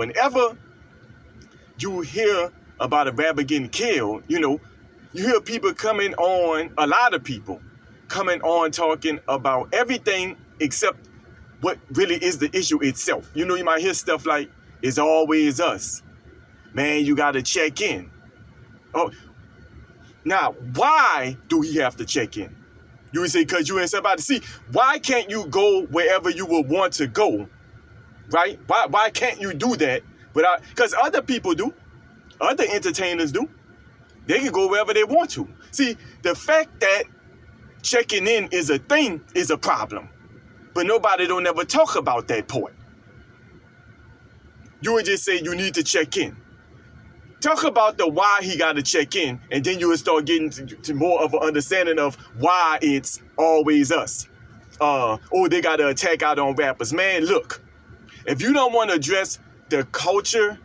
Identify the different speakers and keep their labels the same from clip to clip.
Speaker 1: Whenever you hear about a rapper getting killed, you hear people coming on, a lot of people coming on talking about everything except what really is the issue itself. You might hear stuff like, it's always us. Man, you got to check in. Oh, now, why do he have to check in? You would say, because you ain't somebody. See, why can't you go wherever you would want to go, right? Why can't you do that? Because other people do. Other entertainers do. They can go wherever they want to. See, the fact that checking in is a thing is a problem. But nobody don't ever talk about that part. You would just say you need to check in. Talk about the why he got to check in, and then you would start getting to more of an understanding of why it's always us. They got to attack out on rappers. Man, look, if you don't want to address the culture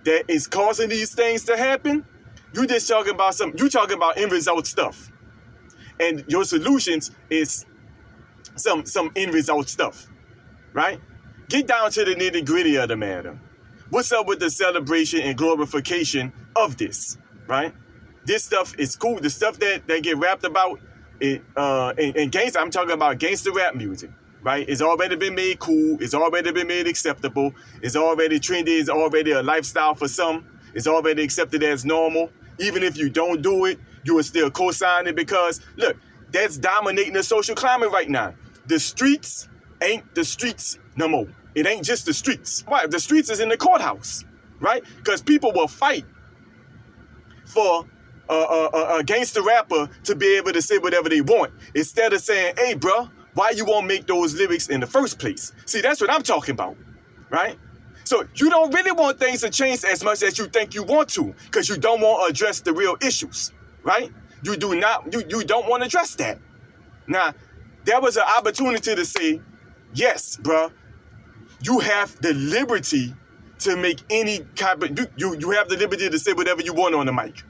Speaker 1: that is causing these things to happen, you just talking about you talking about end result stuff. And your solutions is some end result stuff, right? Get down to the nitty gritty of the matter. What's up with the celebration and glorification of this, right? This stuff is cool. The stuff that get rapped about in gangster, I'm talking about gangster rap music, right? It's already been made cool. It's already been made acceptable. It's already trendy. It's already a lifestyle for some. It's already accepted as normal. Even if you don't do it, you will still co-sign it because, look, that's dominating the social climate right now. The streets ain't the streets no more. It ain't just the streets. Why? The streets is in the courthouse, right? Because people will fight for a gangster rapper to be able to say whatever they want instead of saying, hey, bro, why you won't make those lyrics in the first place? See, that's what I'm talking about, right? So you don't really want things to change as much as you think you want to because you don't want to address the real issues, right? You don't want to address that. Now, there was an opportunity to say, yes, bro, you have the liberty to make any kind of, you have the liberty to say whatever you want on the mic.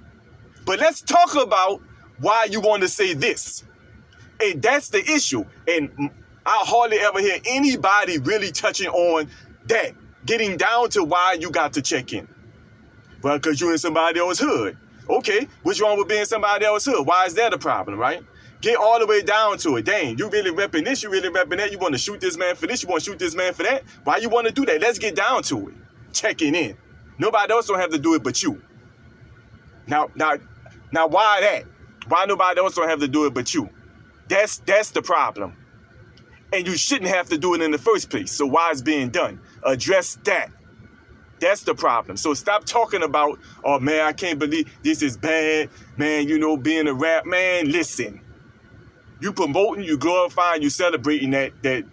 Speaker 1: But let's talk about why you want to say this. And that's the issue. And I hardly ever hear anybody really touching on that, getting down to why you got to check in. Well, because you're in somebody else's hood. Okay, what's wrong with being somebody else's hood? Why is that a problem, right? Get all the way down to it. Dang, you really repping this, you really repping that. You want to shoot this man for this, you want to shoot this man for that. Why you want to do that? Let's get down to it. Checking in. Nobody else don't have to do it but you. Now, why that? Why nobody else don't have to do it but you? That's the problem. And you shouldn't have to do it in the first place. So why it's being done? Address that. That's the problem. So stop talking about, oh man, I can't believe this is bad. Man, being a rap man, listen. You promoting, you glorifying, you celebrating that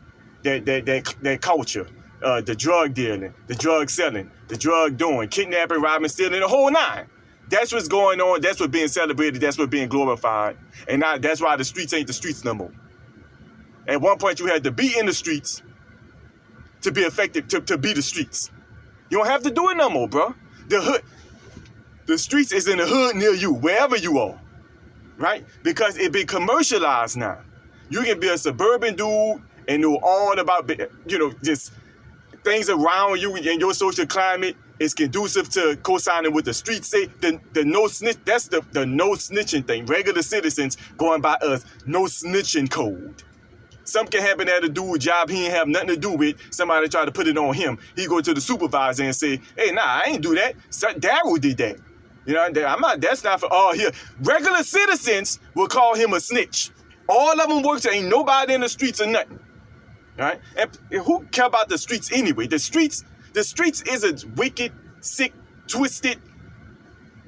Speaker 1: culture. The drug dealing, the drug selling, the drug doing, kidnapping, robbing, stealing, the whole nine. That's what's going on. That's what's being celebrated. That's what's being glorified. And now that's why the streets ain't the streets no more. At one point, you had to be in the streets to be effective, to be the streets. You don't have to do it no more, bro. The streets is in the hood near you, wherever you are, right? Because it be commercialized now. You can be a suburban dude and know all about, just things around you and your social climate is conducive to co-signing with the streets say. The no snitch, that's the no snitching thing. Regular citizens going by us, no snitching code. Something can happen at a dude's job he ain't have nothing to do with. Somebody try to put it on him. He go to the supervisor and say, hey, nah, I ain't do that. Daryl did that. That's not for all here. Regular citizens will call him a snitch. All of them works, ain't nobody in the streets or nothing. All right? And who care about the streets anyway? The streets is a wicked, sick, twisted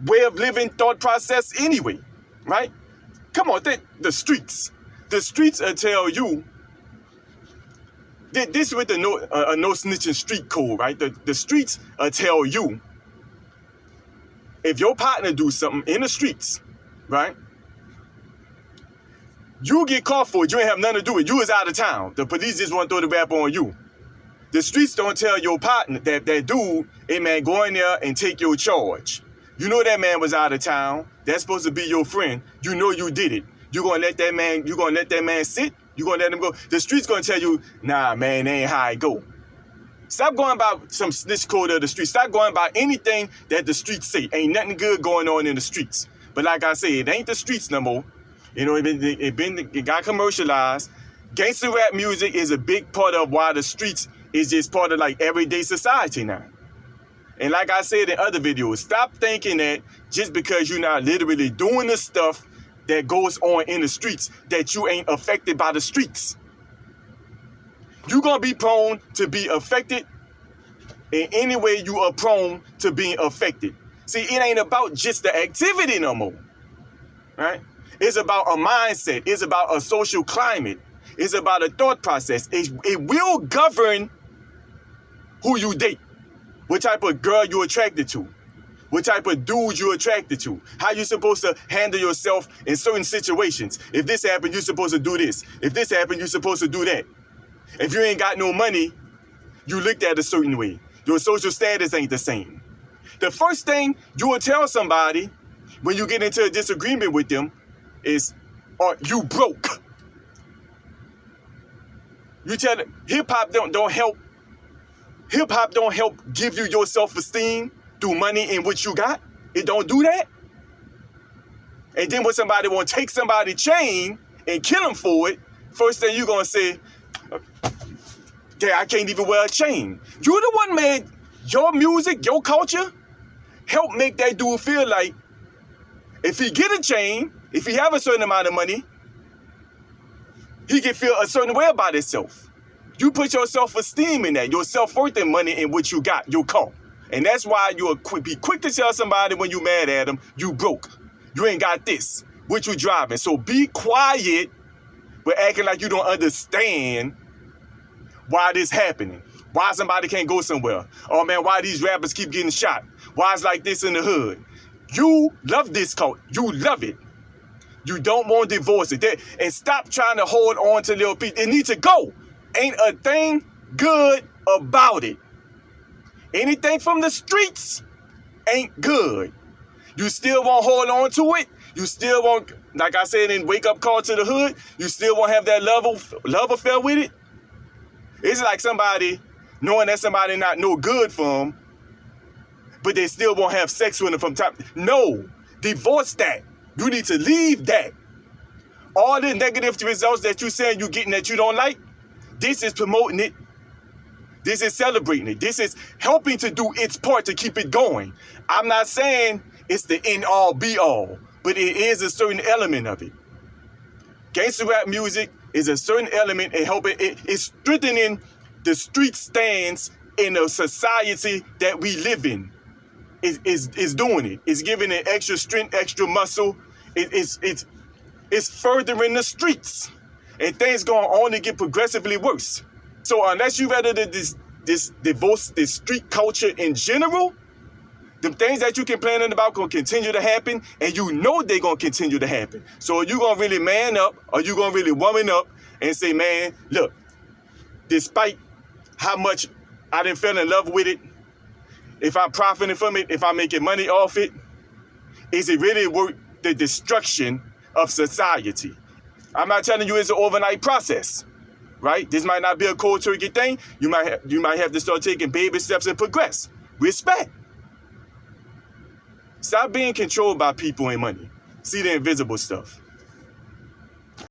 Speaker 1: way of living, thought process anyway. Right? Come on, the streets. The streets will tell you. This with the no snitching street code, right? The streets tell you if your partner do something in the streets, right? You get caught for it. You ain't have nothing to do with it. You is out of town. The police just want to throw the rap on you. The streets don't tell your partner that dude, hey man, go in there and take your charge. You know that man was out of town. That's supposed to be your friend. You know you did it. You gonna let that man sit? You gonna let him go? The street's gonna tell you, nah, man, that ain't how it go. Stop going by some snitch code of the streets. Stop going by anything that the streets say. Ain't nothing good going on in the streets. But like I said, it ain't the streets no more. You know, it got commercialized. Gangster rap music is a big part of why the streets is just part of like everyday society now. And like I said in other videos, stop thinking that just because you're not literally doing the stuff that goes on in the streets, that you ain't affected by the streets. You're going to be prone to be affected in any way you are prone to being affected. See, it ain't about just the activity no more, right? It's about a mindset. It's about a social climate. It's about a thought process. It will govern who you date, what type of girl you're attracted to, what type of dude you're attracted to, how you're supposed to handle yourself in certain situations. If this happened, you're supposed to do this. If this happened, you're supposed to do that. If you ain't got no money, you looked at a certain way. Your social status ain't the same. The first thing you will tell somebody when you get into a disagreement with them is, you broke. You tell them, hip-hop don't help. Hip-hop don't help give you your self-esteem through money and what you got. It don't do that. And then when somebody want to take somebody's chain and kill them for it, first thing you're going to say, yeah, I can't even wear a chain. You're the one, man. Your music, your culture, help make that dude feel like if he get a chain, if he have a certain amount of money, he can feel a certain way about himself. You put your self-esteem in that, your self-worth in money and what you got, your car. And that's why you'll be quick to tell somebody when you mad at them, you broke. You ain't got this. What you driving? So be quiet, but acting like you don't understand why this happening. Why somebody can't go somewhere. Oh man, why these rappers keep getting shot? Why it's like this in the hood? You love this culture. You love it. You don't want to divorce it. And stop trying to hold on to little pieces. It needs to go. Ain't a thing good about it. Anything from the streets ain't good. You still won't hold on to it. You still won't, like I said in Wake Up Call to the Hood, you still won't have that love affair with it. It's like somebody knowing that somebody not no good for them, but they still won't have sex with them from time. No, divorce that. You need to leave that. All the negative results that you're saying you're getting that you don't like, this is promoting it. This is celebrating it. This is helping to do its part to keep it going. I'm not saying it's the end all be all, but it is a certain element of it. Gangster rap music is a certain element in helping it's strengthening the street stance in a society that we live in. It's doing it. It's giving it extra strength, extra muscle. It's furthering the streets. And things going to only get progressively worse. So unless you rather divorce this street culture in general, the things that you complaining about going to continue to happen, and you know they're going to continue to happen. So are you going to really man up, or you going to really woman up and say, man, look, despite how much I didn't fell in love with it, if I'm profiting from it, if I'm making money off it, is it really worth the destruction of society? I'm not telling you it's an overnight process, right? This might not be a cold turkey thing. You might have to start taking baby steps and progress. Respect. Stop being controlled by people and money. See the invisible stuff.